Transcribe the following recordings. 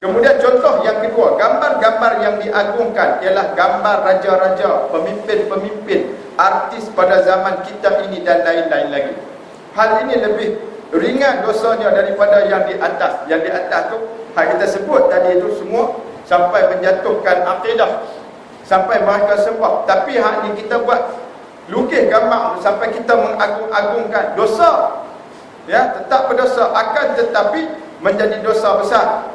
Kemudian contoh yang kedua, gambar-gambar yang diagungkan ialah gambar raja-raja, pemimpin-pemimpin, artis pada zaman kita ini dan lain-lain lagi. Hal ini lebih ringan dosanya daripada yang di atas. Yang di atas tu, hal kita sebut tadi itu semua sampai menjatuhkan akidah, sampai mereka sembah. Tapi hal ini kita buat lukis gambar sampai kita mengagung-agungkan, dosa. Ya, tetap berdosa, akan tetapi menjadi dosa besar.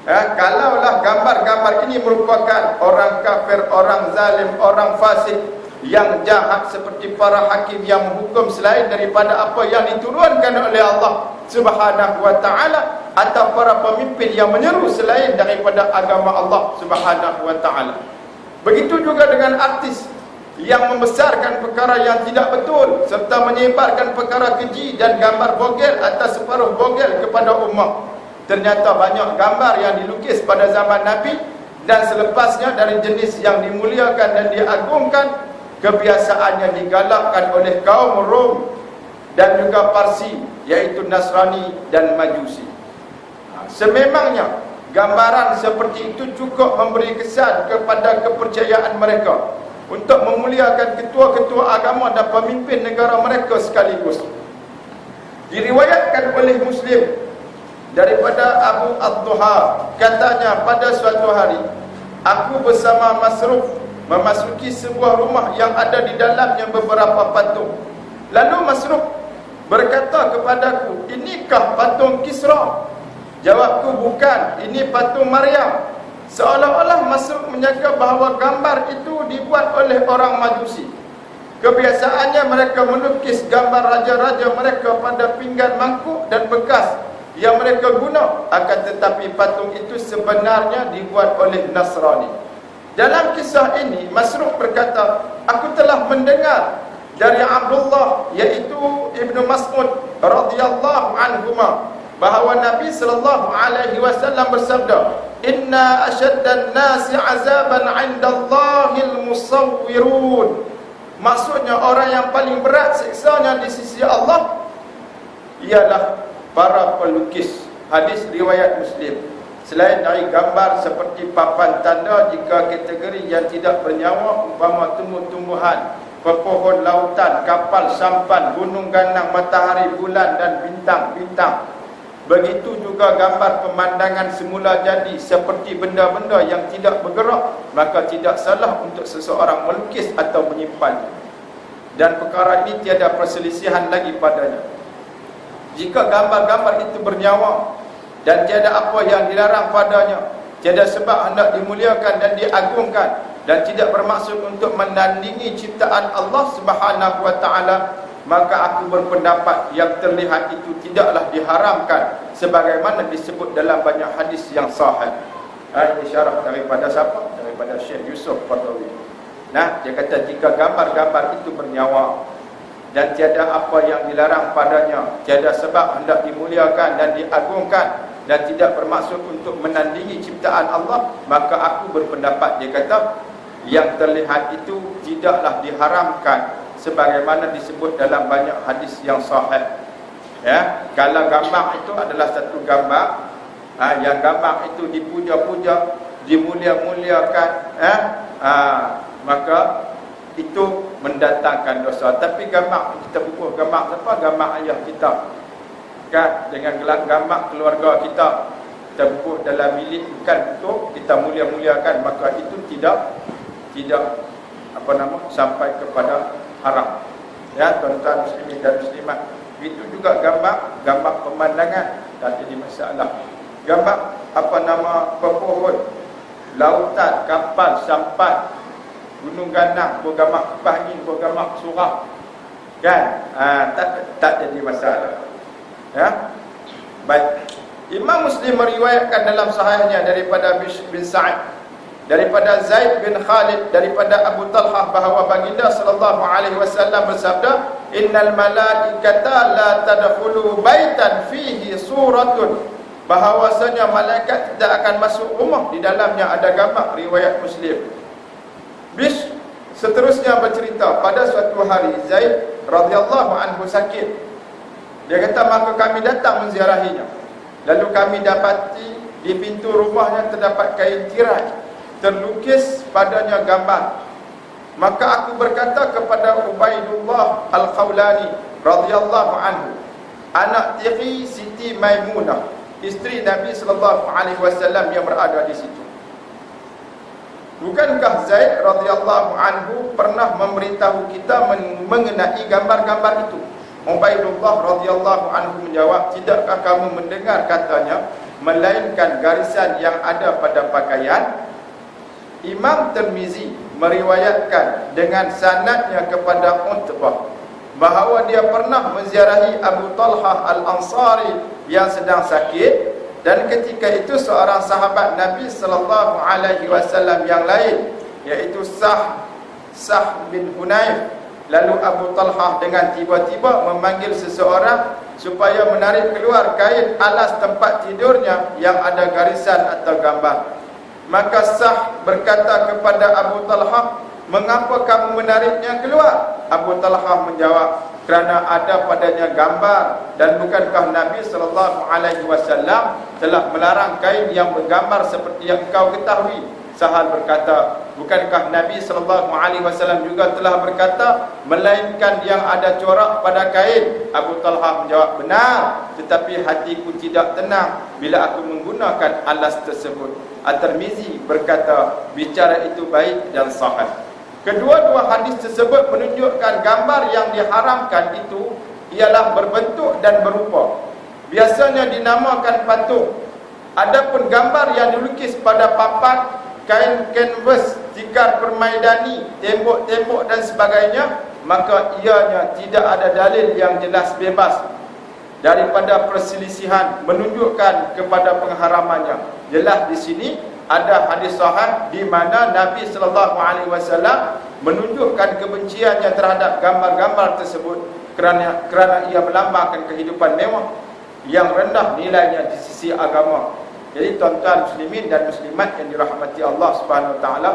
Ya, kalaulah gambar-gambar ini merupakan orang kafir, orang zalim, orang fasik yang jahat seperti para hakim yang menghukum selain daripada apa yang diturunkan oleh Allah Subhanahu wa taala, atau para pemimpin yang menyeru selain daripada agama Allah Subhanahu wa taala. Begitu juga dengan artis yang membesarkan perkara yang tidak betul serta menyebarkan perkara keji dan gambar bogel atau separuh bogel kepada umat. Ternyata banyak gambar yang dilukis pada zaman Nabi dan selepasnya dari jenis yang dimuliakan dan diagungkan, kebiasaannya digalakkan oleh kaum Rom dan juga Parsi, yaitu Nasrani dan Majusi. Sememangnya gambaran seperti itu cukup memberi kesan kepada kepercayaan mereka untuk memuliakan ketua-ketua agama dan pemimpin negara mereka sekaligus. Diriwayatkan oleh Muslim daripada Abu Ad-Duha, katanya, pada suatu hari aku bersama Masruf memasuki sebuah rumah yang ada di dalamnya beberapa patung. Lalu Masruf berkata kepadaku, "Inikah patung Kisra?" Jawabku, "Bukan, ini patung Maryam." Seolah-olah Masruf menyangka bahawa gambar itu dibuat oleh orang Majusi. Kebiasaannya mereka melukis gambar raja-raja mereka pada pinggan mangkuk dan bekas yang mereka guna, akan tetapi patung itu sebenarnya dibuat oleh Nasrani. Dalam kisah ini Masruq berkata, "Aku telah mendengar dari Abdullah, iaitu Ibnu Mas'ud radhiyallahu anhuma, bahawa Nabi sallallahu alaihi wasallam bersabda, "Inna asyaddan nasi azaban 'indallahil musawwirun." Maksudnya orang yang paling berat siksanya di sisi Allah ialah para pelukis. Hadis riwayat Muslim. Selain dari gambar seperti papan tanda, jika kategori yang tidak bernyawa umpama tumbuh-tumbuhan, pepohon lautan, kapal sampan, gunung ganang, matahari, bulan dan bintang-bintang. Begitu juga gambar pemandangan semula jadi seperti benda-benda yang tidak bergerak, maka tidak salah untuk seseorang melukis atau menyimpan. Dan perkara ini tiada perselisihan lagi padanya. Jika gambar-gambar itu bernyawa dan tiada apa yang dilarang padanya, tiada sebab hendak dimuliakan dan diagungkan, dan tidak bermaksud untuk menandingi ciptaan Allah Subhanahu wa taala, maka aku berpendapat yang terlihat itu tidaklah diharamkan sebagaimana disebut dalam banyak hadis yang sahih. Ini syarah daripada siapa? Daripada Syekh Yusuf Qaradawi. Nah, dia kata jika gambar-gambar itu bernyawa dan tiada apa yang dilarang padanya, tiada sebab hendak dimuliakan dan diagungkan, dan tidak bermaksud untuk menandingi ciptaan Allah, maka aku berpendapat, dia kata, yang terlihat itu tidaklah diharamkan sebagaimana disebut dalam banyak hadis yang sahih. Ya, kalau gambar itu adalah satu gambar yang gambar itu dipuja-puja, dimulia-muliakan, maka itu mendatangkan dosa. Tapi gambar kita bubuh gambar siapa? Gambar ayah kita, kan, dengan gambar keluarga kita bubuh dalam bilik, bukan untuk kita mulia-muliakan, maka itu tidak sampai kepada haram. Ya, tuan-tuan muslimin dan muslimat. Itu juga gambar pemandangan, tak jadi masalah. Gambar pepohon, lautan, kapal, sampan, gunung ganang, gambar kipas angin, gambar surau, kan, tak jadi masalah. Ya, baik. Imam Muslim meriwayatkan dalam sahihnya daripada Bishr bin Sa'id, daripada Zaid bin Khalid, daripada Abu Talhah, bahawa baginda sallallahu alaihi wasallam bersabda, "Innal malaikata la tadkhulu baitan fihi suratun," bahawasanya malaikat tidak akan masuk rumah di dalamnya ada gambar. Riwayat Muslim. Bishr seterusnya bercerita, pada suatu hari Zaid radhiyallahu anhu sakit. Dia kata, maka kami datang menziarahinya. Lalu kami dapati di pintu rumahnya terdapat kain tirai, terlukis padanya gambar. Maka aku berkata kepada Ubaidullah Al-Khawlani radhiyallahu anhu, anak tiri Siti Maimunah, isteri Nabi sallallahu alaihi wasallam yang berada di situ, bukankah Zaid radhiyallahu anhu pernah memberitahu kita mengenai gambar-gambar itu? Ubaidullah radhiyallahu anhu menjawab, tidakkah kamu mendengar katanya, melainkan garisan yang ada pada pakaian? Imam Tirmizi meriwayatkan dengan sanadnya kepada Utbah bahawa dia pernah menziarahi Abu Talhah Al-Ansari yang sedang sakit, dan ketika itu seorang sahabat Nabi sallallahu alaihi wasallam yang lain, iaitu Sah bin Hunayf, lalu Abu Talhah dengan tiba-tiba memanggil seseorang supaya menarik keluar kain alas tempat tidurnya yang ada garisan atau gambar. Maka Sah berkata kepada Abu Talhah, mengapa kamu menariknya keluar? Abu Talhah menjawab, kerana ada padanya gambar, dan bukankah Nabi sallallahu alaihi wasallam telah melarang kain yang bergambar seperti yang kau ketahui? Sahal berkata, bukankah Nabi sallallahu alaihi wasallam juga telah berkata, melainkan yang ada corak pada kain? Abu Talhah menjawab, benar, tetapi hatiku tidak tenang bila aku menggunakan alas tersebut. At-Tirmizi berkata, bicara itu baik dan sahih. Kedua-dua hadis tersebut menunjukkan gambar yang diharamkan itu ialah berbentuk dan berupa. Biasanya dinamakan patung. Adapun gambar yang dilukis pada papan, kain kanvas, tikar permaidani, tembok-tembok dan sebagainya, maka ianya tidak ada dalil yang jelas bebas daripada perselisihan menunjukkan kepada pengharamannya. Jelas di sini ada hadis sahih di mana Nabi sallallahu alaihi wasallam menunjukkan kebenciannya terhadap gambar-gambar tersebut kerana ia melambangkan kehidupan mewah yang rendah nilainya di sisi agama. Jadi tuan-tuan muslimin dan muslimat yang dirahmati Allah Subhanahu wa taala,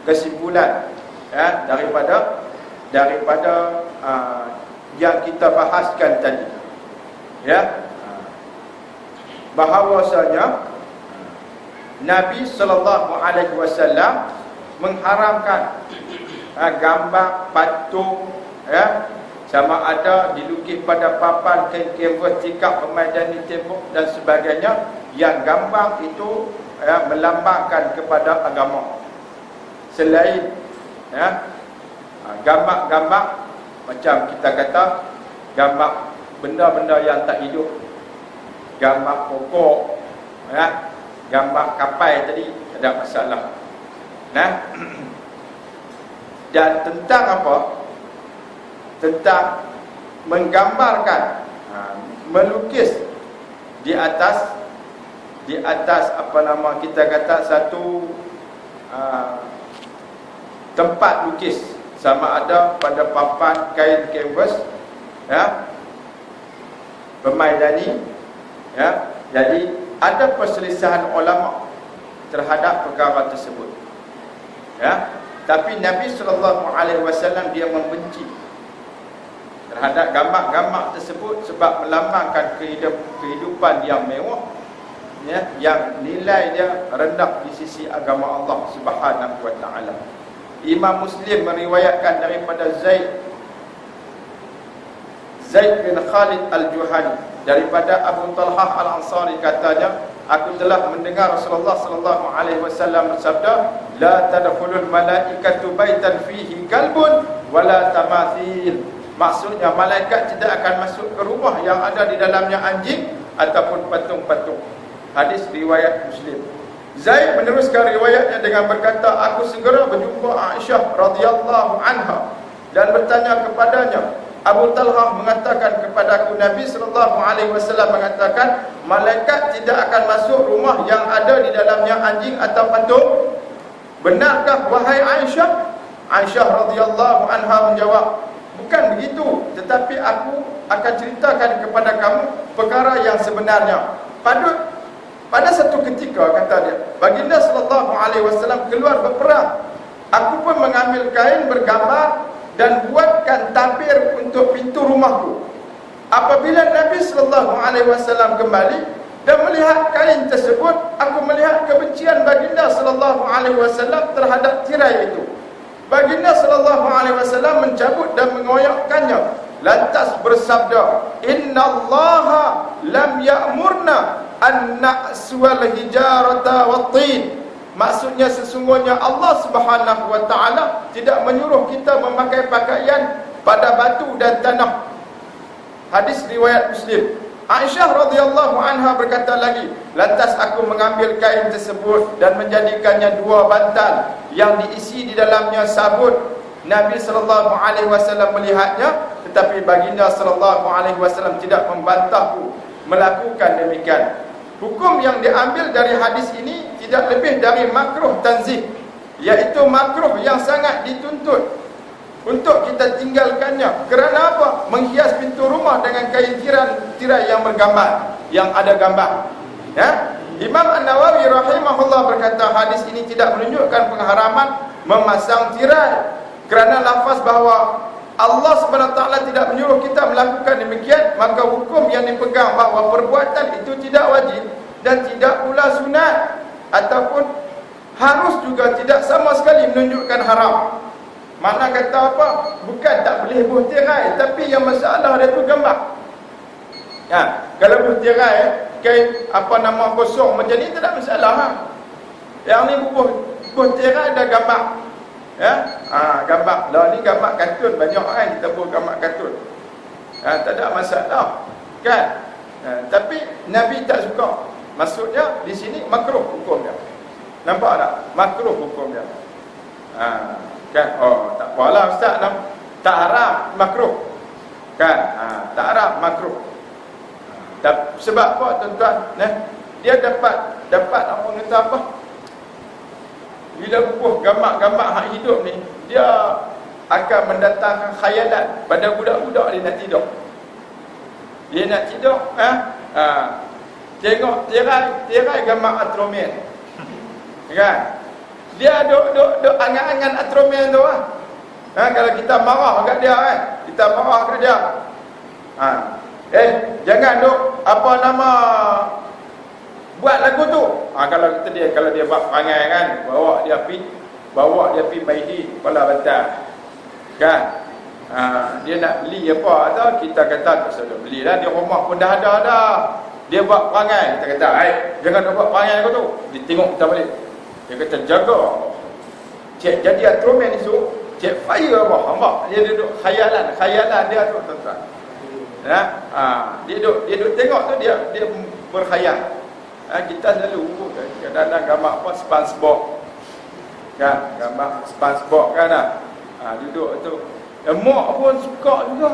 kesimpulan daripada yang kita bahaskan tadi, bahawasanya Nabi sallallahu alaihi wasallam mengharamkan gambar patung, sama ada dilukis pada papan, kain kanvas, tikar permaidani, tembok dan sebagainya, yang gambar itu melambangkan kepada agama. Selain gambar-gambar macam kita kata gambar benda-benda yang tak hidup, gambar pokok, gambar kapal tadi, ada masalah. Dan tentang apa? Tentang menggambarkan, melukis di atas apa nama kita kata satu tempat lukis, sama ada pada papan, kain kanvas, permaidani, jadi ada perselisihan ulama terhadap perkara tersebut. Tapi Nabi sallallahu alaihi wasallam dia membenci terhadap gambar-gambar tersebut sebab melambangkan kehidupan yang mewah, yang nilai dia rendah di sisi agama Allah Subhanahu wa taala. Imam Muslim meriwayatkan daripada Zaid bin Khalid Al-Juhani daripada Abu Talhah Al-Ansari, katanya, aku telah mendengar Rasulullah sallallahu alaihi wasallam bersabda, la tadkhulul malaikatu baitan fihi kalbun wala tamathil. Maksudnya malaikat tidak akan masuk ke rumah yang ada di dalamnya anjing ataupun patung-patung. Hadis riwayat Muslim. Zaid meneruskan riwayatnya dengan berkata, aku segera berjumpa Aisyah radhiyallahu anha dan bertanya kepadanya. Abu Talhah mengatakan kepadaku, Nabi sallallahu alaihi wasallam mengatakan, malaikat tidak akan masuk rumah yang ada di dalamnya anjing atau patung. Benarkah wahai Aisyah? Aisyah radhiyallahu anha menjawab, bukan begitu, tetapi aku akan ceritakan kepada kamu perkara yang sebenarnya. Pada satu ketika, kata dia, baginda sallallahu alaihi wasallam keluar berperang. Aku pun mengambil kain bergambar dan buatkan tabir untuk pintu rumahku. Apabila Nabi sallallahu alaihi wasallam kembali, dan melihat kain tersebut, aku melihat kebencian baginda sallallahu alaihi wasallam terhadap tirai itu. Baginda sallallahu alaihi wasallam mencabut dan mengoyakkannya, lantas bersabda, innallaha lam ya'murna an na'swal hijarata wat-tin. Maksudnya sesungguhnya Allah Subhanahu wa taala tidak menyuruh kita memakai pakaian pada batu dan tanah. Hadis riwayat Muslim. Aisyah radhiyallahu anha berkata lagi, lantas aku mengambil kain tersebut dan menjadikannya 2 bantal yang diisi di dalamnya sabun. Nabi sallallahu alaihi wasallam melihatnya, tetapi baginda sallallahu alaihi wasallam tidak membantahku melakukan demikian. Hukum yang diambil dari hadis ini tidak lebih dari makruh tanzih, iaitu makruh yang sangat dituntut untuk kita tinggalkannya. Kerana apa? Menghias pintu rumah dengan kain tirai yang bergambar, yang ada gambar. Ya? Imam An-Nawawi rahimahullah berkata, hadis ini tidak menunjukkan pengharaman memasang tirai. Kerana lafaz bahawa Allah SWT tidak menyuruh kita melakukan demikian, maka hukum yang dipegang bahawa perbuatan itu tidak wajib dan tidak pula sunat ataupun harus juga tidak sama sekali menunjukkan haram. Mana kata apa? Bukan tak boleh buh tirai, tapi yang masalah dia tu gambar. Ya, kalau buh tirai kain apa nama kosong macam ni tak ada masalah. Ha? Yang ni buh tirai dah gambar. Ya, gambar. Lah ni gambar kartun banyak kan, kita buat gambar kartun. Tak ada masalah. Kan? Tapi Nabi tak suka. Maksudnya di sini makruh hukum dia. Nampak tak? Makruh hukum dia. Kan? Oh, tak apalah ustaz, tak haram, makruh. Kan? Tak haram, makruh. Sebab apa tuan-tuan? Dia dapat apa kata apa? Bila bubuh gambar-gambar hak hidup ni, dia akan mendatangkan khayalan pada budak-budak dia nak tidur. Dia nak tidur, tengok tirai gambar Ultraman. Kan? Dia duk angan-angan Ultraman tu lah. Kalau kita marah kat dia kan, kita marah kat dia. Jangan duk apa nama buat lagu tu. Kalau dia buat perangai kan, bawa dia pi Maidi Kuala Bantal. Kan? Dia nak beli apa atau kita kata tak usah belilah, di rumah pun dah ada dah. Dia buat perangai, kita kata, jangan buat perangai kau tu. Dia tengok kita balik. Dia kata jaga. Cik jadi Ultraman ni tu, cik fire apa? Nampak? Dia duduk khayalan dia tu tuan-tuan. Dia duduk tengok tu dia berkhayal. Kita selalu kadang-kadang gambar apa SpongeBob. Kan? Gambar SpongeBob kan dah. Duduk tu. Mak pun suka juga.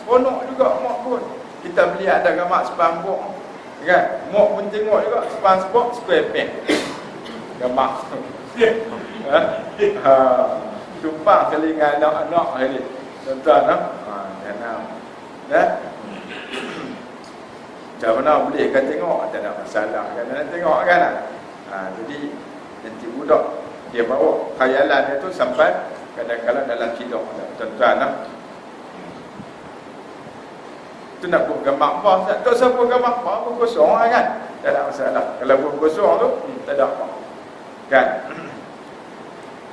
Seronok juga mak pun. Kita beli ada gambar SpongeBob. Kan? Mak pun tengok juga SpongeBob SquarePants. Gambar tu. Tumpang telinga anak-anak hari. Tuan-tuan macam mana boleh kan tengok, tak ada masalah kan nak tengok kan. Jadi nanti budak dia bawa khayalan dia tu sampai kadang-kadang dalam tidur tuan-tuan. Tu nak buat gambar apa? Tak usah buat gambar apa, buat kosong kan. Tak ada masalah. Kalau buat kosong tu tak ada apa. Kan?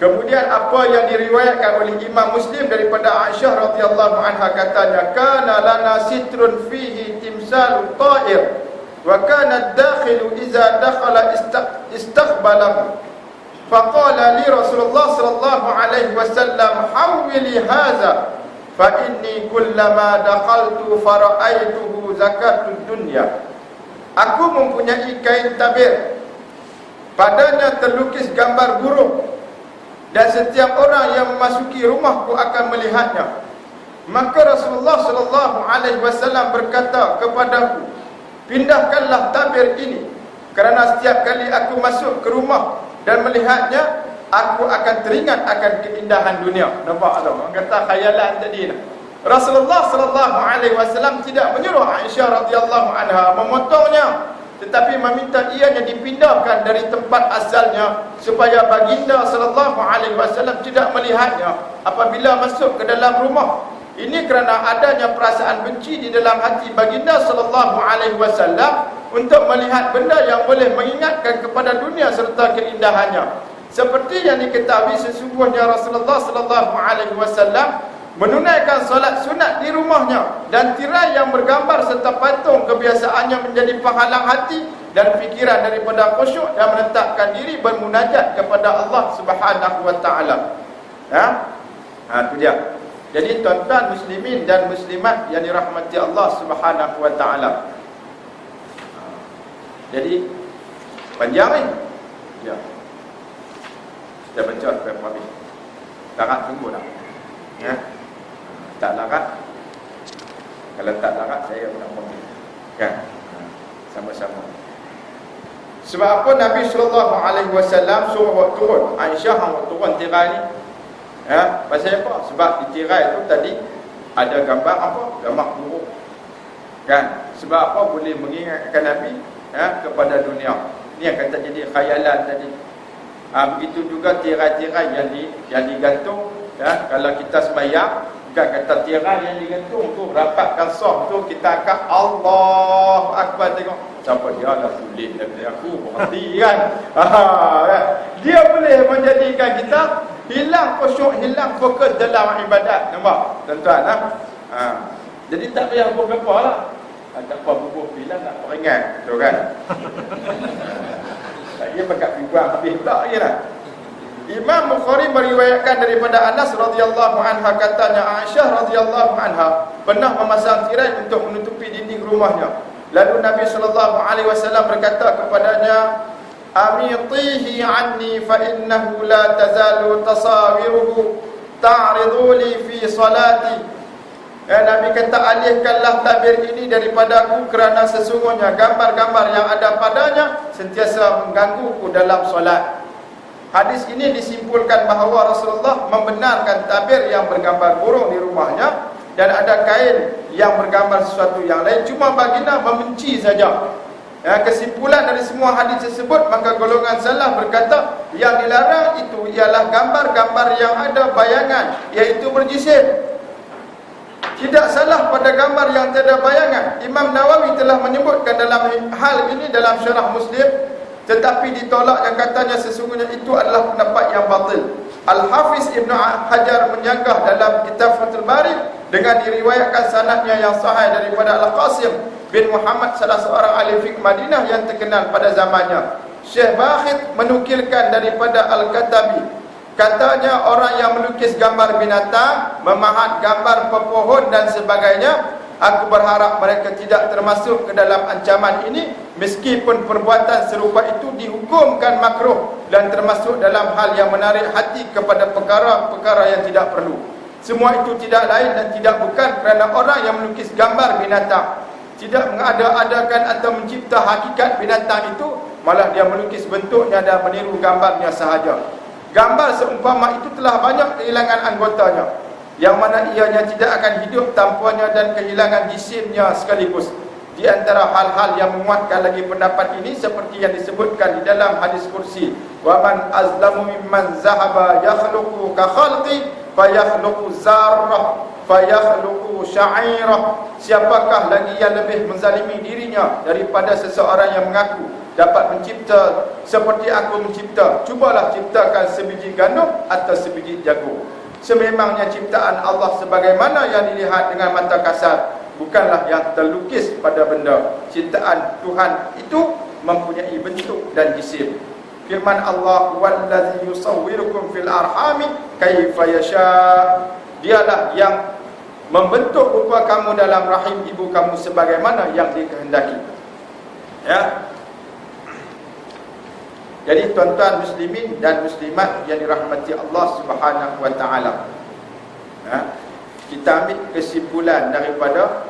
Kemudian apa yang diriwayatkan oleh Imam Muslim daripada Aisyah radhiyallahu anha katanya, kana lana sitrun fihi timsalun ta'ir wa kana ad-dakhilu idza dakhala istaqbalahu faqala li Rasulullah sallallahu alaihi wasallam hawili hadza fa inni kullama dakhaltu fara'aituhu zakatud dunya. Aku mempunyai kain tabir, padanya terlukis gambar burung, dan setiap orang yang memasuki rumahku akan melihatnya. Maka Rasulullah sallallahu alaihi wasallam berkata kepadaku, pindahkanlah tabir ini, kerana setiap kali aku masuk ke rumah dan melihatnya, aku akan teringat akan keindahan dunia. Nampak tak? Orang kata khayalan tadi. Rasulullah sallallahu alaihi wasallam tidak menyuruh Aisyah radhiyallahu anha memotongnya, tetapi meminta ianya dipindahkan dari tempat asalnya supaya baginda sallallahu alaihi wasallam tidak melihatnya apabila masuk ke dalam rumah. Ini kerana adanya perasaan benci di dalam hati baginda sallallahu alaihi wasallam untuk melihat benda yang boleh mengingatkan kepada dunia serta keindahannya. Seperti yang diketahui, sesungguhnya Rasulullah sallallahu alaihi wasallam menunaikan solat sunat di rumahnya, dan tirai yang bergambar serta patung kebiasaannya menjadi penghalang hati dan fikiran daripada khusyuk dan menetapkan diri bermunajat kepada Allah Subhanahu wa taala. Itu dia. Jadi tuan-tuan muslimin dan muslimat yang dirahmati Allah Subhanahu wa taala. Jadi panjang ni. Ya. Dah baca berapa habis. Larat tunggu dah. Ya. Tak larat. Kalau tak larat saya pun nak pergi. Kan? Sama-sama. Sebab apa Nabi sallallahu alaihi wasallam suruh buat turun Aisyah buat turun tirai ni? Ya, pasal apa? Sebab di tirai tu tadi ada gambar apa? Gambar burung. Kan? Sebab apa? Boleh mengingatkan Nabi kepada dunia. Ni yang kata jadi khayalan tadi. Begitu juga tirai-tirai yang digantung. Kalau kita sembahyang, bukan kata tirai yang digantung tu rapatkan sah tu, kita akan Allahu Akbar, tengok siapa dia dah tulis dari aku berhenti kan. Dia boleh menjadikan kita hilang khusyuk, hilang fokus dalam ibadat. Nampak tuan-tuan? Jadi tak payah berapa lah. Tak apa bubuh bilang nak peringat tu kan. Tak dia pakai figuran habis tak je lah. Imam Bukhari meriwayatkan daripada Anas radhiyallahu anha, katanya Aisyah radhiyallahu anha pernah memasang tirai untuk menutupi dinding rumahnya. Lalu Nabi sallallahu alaihi wasallam berkata kepadanya, "Amitihi anni fa innahu la tazalu tasawiruhu ta'ridu li fi salati." Nabi kata, alihkanlah tabir ini daripada aku, kerana sesungguhnya gambar-gambar yang ada padanya sentiasa menggangguku dalam solat. Hadis ini disimpulkan bahawa Rasulullah membenarkan tabir yang bergambar burung di rumahnya, dan ada kain yang bergambar sesuatu yang lain, cuma baginda membenci saja. Kesimpulan dari semua hadis tersebut, maka golongan salaf berkata yang dilarang itu ialah gambar-gambar yang ada bayangan, iaitu berjisim. Tidak salah pada gambar yang tiada bayangan. Imam Nawawi telah menyebutkan dalam hal ini dalam syarah Muslim, tetapi ditolak yang katanya sesungguhnya itu adalah pendapat yang batil. Al-Hafiz Ibn Hajar menyanggah dalam kitab Fathul Bari dengan diriwayatkan sanadnya yang sahih daripada Al-Qasim bin Muhammad, salah seorang ahli fiqh Madinah yang terkenal pada zamannya. Syekh Bakhit menukilkan daripada Al-Katabi, katanya orang yang melukis gambar binatang, memahat gambar pepohon dan sebagainya, aku berharap mereka tidak termasuk ke dalam ancaman ini, meskipun perbuatan serupa itu dihukumkan makruh dan termasuk dalam hal yang menarik hati kepada perkara-perkara yang tidak perlu. Semua itu tidak lain dan tidak bukan kerana orang yang melukis gambar binatang tidak mengada-adakan atau mencipta hakikat binatang itu, malah dia melukis bentuknya dan meniru gambarnya sahaja. Gambar seumpama itu telah banyak kehilangan anggotanya, yang mana ianya tidak akan hidup tanpanya dan kehilangan jisimnya sekaligus. Di antara hal-hal yang menguatkan lagi pendapat ini seperti yang disebutkan di dalam hadis kursi, wa man azlamu mimman zahaba yakhluqu ka khalqi fayakhluqu zarrah fayakhluqu sya'irah. Siapakah lagi yang lebih menzalimi dirinya daripada seseorang yang mengaku dapat mencipta seperti aku mencipta? Cubalah ciptakan sebiji gandum atau sebiji jagung. Sememangnya ciptaan Allah sebagaimana yang dilihat dengan mata kasar, bukanlah yang terlukis pada benda. Ciptaan Tuhan itu mempunyai bentuk dan jisim. Firman Allah, "Wallazi yusawwirukum fil arhami kaifa yasha." Dialah yang membentuk rupa kamu dalam rahim ibu kamu sebagaimana yang dikehendaki. Ya. Jadi tuan-tuan muslimin dan muslimat yang dirahmati Allah Subhanahu wa taala, kita ambil kesimpulan daripada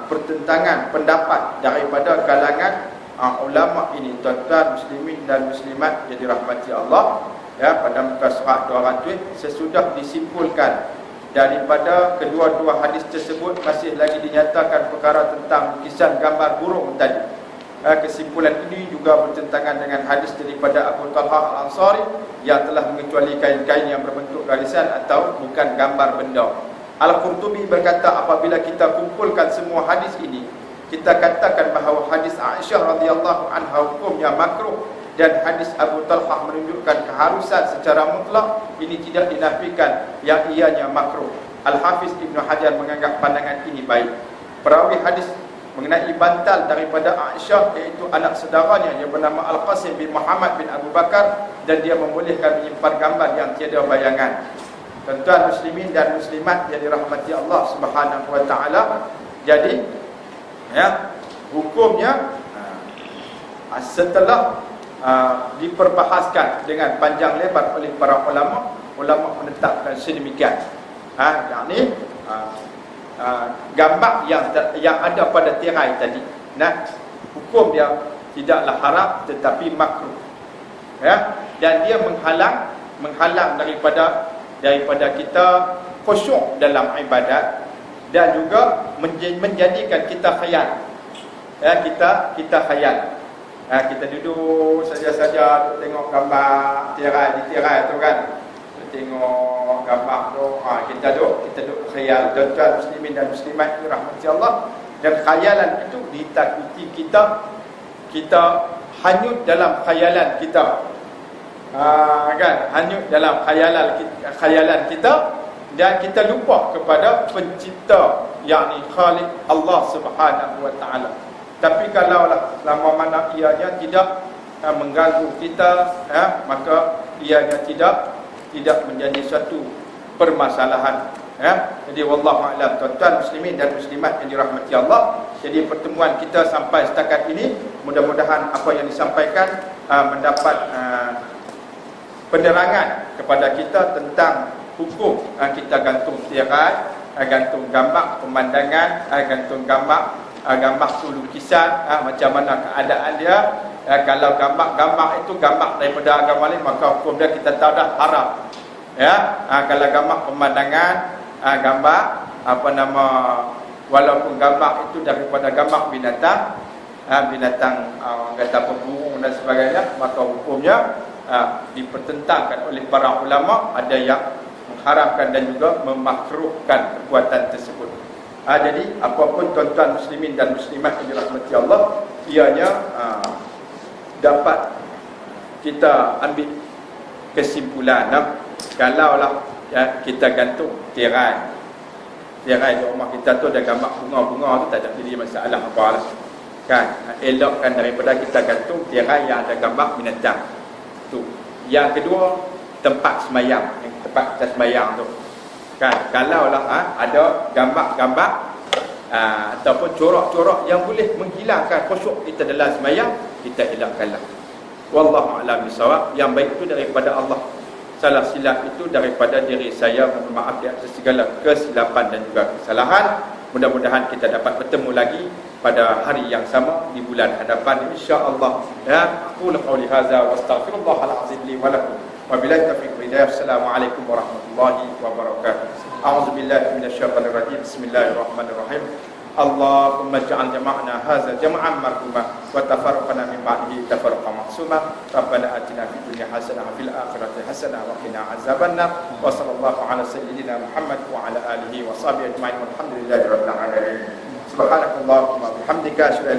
pertentangan pendapat daripada kalangan ulama ini, tuan-tuan muslimin dan muslimat yang dirahmati Allah. Pada muka surat 200 sesudah disimpulkan daripada kedua-dua hadis tersebut, masih lagi dinyatakan perkara tentang lukisan gambar burung tadi. Kesimpulan ini juga bertentangan dengan hadis daripada Abu Talha Al-Ansari yang telah mengecuali kain-kain yang berbentuk garisan atau bukan gambar benda. Al-Qurtubi berkata, apabila kita kumpulkan semua hadis ini, kita katakan bahawa hadis Aisyah radhiyallahu anha hukumnya makruh dan hadis Abu Talhah menunjukkan keharusan secara mutlak, ini tidak dinafikan yang ianya makruh. Al-Hafiz Ibn Hajar menganggap pandangan ini baik. Perawi hadis mengenai bantal daripada Aisyah, iaitu anak saudaranya yang bernama Al-Qasim bin Muhammad bin Abu Bakar, dan dia membolehkan menyimpan gambar yang tiada bayangan. Tuan-tuan muslimin dan muslimat yang dirahmati Allah Subhanahu wa taala, jadi ya, hukumnya setelah diperbahaskan dengan panjang lebar oleh para ulama menetapkan sedemikian. Yakni gambar yang ada pada tirai tadi, hukum dia tidaklah haram tetapi makruh, ya, dan dia menghalang daripada kita khusyuk dalam ibadat, dan juga menjadikan kita khayal, ya, kita khayal. Kita duduk saja-saja tengok gambar tirai tu kan, tengok gambar tu, kita duduk khayal. Tuan-tuan muslimin dan muslimat dirahmati Allah, dan khayalan itu ditakuti kita hanyut dalam khayalan kita, kan, hanyut dalam khayalan kita, dan kita lupa kepada pencipta, yakni Khaliq Allah Subhanahu wa taala. Tapi kalau lama mana ianya tidak mengganggu kita, maka ianya tidak menjadi suatu permasalahan, ya. Jadi wallahu a'lam. Tuan-tuan muslimin dan muslimat yang dirahmati Allah, jadi pertemuan kita sampai setakat ini, mudah-mudahan apa yang disampaikan mendapat penerangan kepada kita tentang hukum kita gantung tirai, gantung gambar pemandangan, gantung gambar tu lukisan, macam mana keadaan dia. Kalau gambar itu gambar daripada agama lain, maka hukum dia kita tahu dah haram, ya. Kalau gambar pemandangan, gambar walaupun gambar itu daripada gambar binatang, kata burung dan sebagainya, maka hukumnya dipertentangkan oleh para ulama, ada yang mengharamkan dan juga memakruhkan perbuatan tersebut. Jadi apapun tuan-tuan muslimin dan muslimat yang dirahmati Allah, ianya dapat kita ambil kesimpulan, kalaulah kita gantung tirai di rumah kita tu ada gambar bunga-bunga tu, tak ada jadi masalah apa-apa, kan. Elokkan daripada kita gantung tirai yang ada gambar binatang tu. Yang kedua, tempat semayang, tempat kita semayang tu, kan, kalaulah ada gambar-gambar ataupun corak-corak yang boleh menghilangkan khusyuk kita dalam semayang, kita elakkanlah. Wallahu a'lam bissawab. Yang baik itu daripada Allah, salah silap itu daripada diri saya. Mohon maaf di atas segala kesilapan dan juga kesalahan. Mudah-mudahan kita dapat bertemu lagi pada hari yang sama di bulan hadapan, insya-Allah. Ya, aku qauli hadza wa astaghfirullahal azim li wa lakum. Wabillahi taufiq wal hidayah. Assalamualaikum warahmatullahi wabarakatuh. A'udzubillahi minasyaitonir rajim. Bismillahirrahmanirrahim. Allahumma ij'al jama'na hadza jam'an marhuma wa tafarraqna min ba'dihi tafarruqan ma'suma. Rabbana atina fid dunya hasanah wa fil akhirati hasanah wa qina azabannar. Wa sallallahu ala sayyidina Muhammad wa ala alihi wa sahbihi ajma'in. Walhamdulillahi rabbil alamin. Subhanakallahumma wa bihamdika asyhadu